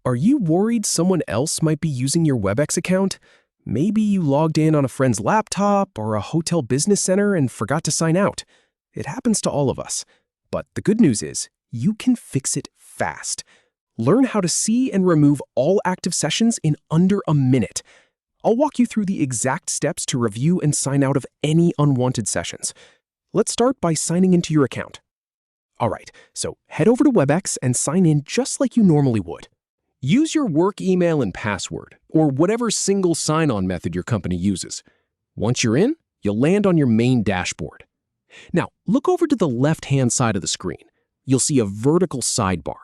Are you worried someone else might be using your Webex account? Maybe you logged in on a friend's laptop or a hotel business center and forgot to sign out. It happens to all of us. But the good news is, you can fix it fast. Learn how to see and remove all active sessions in under a minute. I'll walk you through the exact steps to review and sign out of any unwanted sessions. Let's start by signing into your account. All right, so head over to Webex and sign in just like you normally would. Use your work email and password, or whatever single sign-on method your company uses. Once you're in, you'll land on your main dashboard. Now, look over to the left-hand side of the screen. You'll see a vertical sidebar.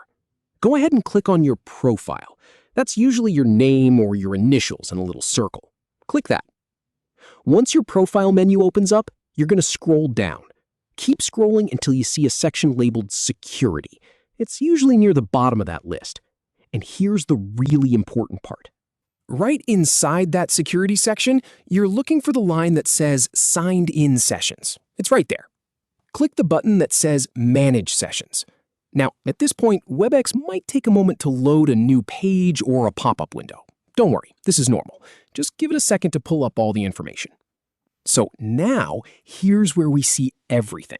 Go ahead and click on your profile. That's usually your name or your initials in a little circle. Click that. Once your profile menu opens up, you're going to scroll down. Keep scrolling until you see a section labeled Security. It's usually near the bottom of that list. And here's the really important part. Right inside that security section, you're looking for the line that says Signed In Sessions. It's right there. Click the button that says Manage Sessions. Now, at this point, Webex might take a moment to load a new page or a pop-up window. Don't worry, this is normal. Just give it a second to pull up all the information. So now, here's where we see everything.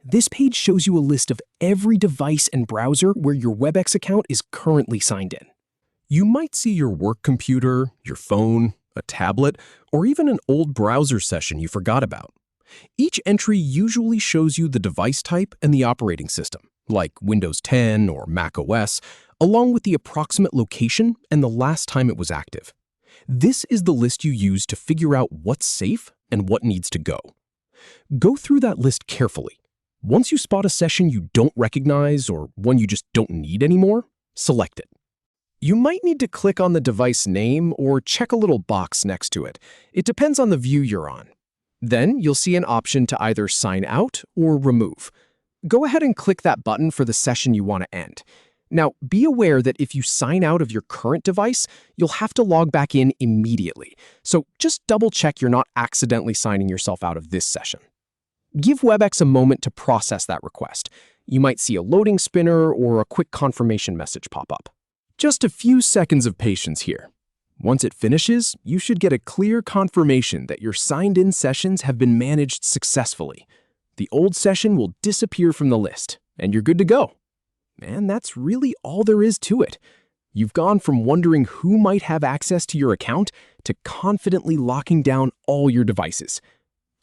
This page shows you a list of every device and browser where your Webex account is currently signed in. You might see your work computer, your phone, a tablet, or even an old browser session you forgot about. Each entry usually shows you the device type and the operating system, like Windows 10 or Mac OS, along with the approximate location and the last time it was active. This is the list you use to figure out what's safe and what needs to go. Go through that list carefully. Once you spot a session you don't recognize or one you just don't need anymore, select it. You might need to click on the device name or check a little box next to it. It depends on the view you're on. Then you'll see an option to either sign out or remove. Go ahead and click that button for the session you want to end. Now, be aware that if you sign out of your current device, you'll have to log back in immediately. So just double-check you're not accidentally signing yourself out of this session. Give Webex a moment to process that request. You might see a loading spinner or a quick confirmation message pop up. Just a few seconds of patience here. Once it finishes, you should get a clear confirmation that your signed-in sessions have been managed successfully. The old session will disappear from the list, and you're good to go. And that's really all there is to it. You've gone from wondering who might have access to your account to confidently locking down all your devices.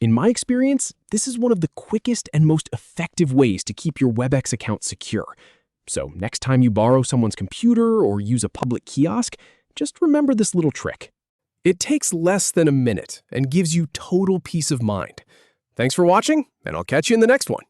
In my experience, this is one of the quickest and most effective ways to keep your Webex account secure. So next time you borrow someone's computer or use a public kiosk, just remember this little trick. It takes less than a minute and gives you total peace of mind. Thanks for watching, and I'll catch you in the next one.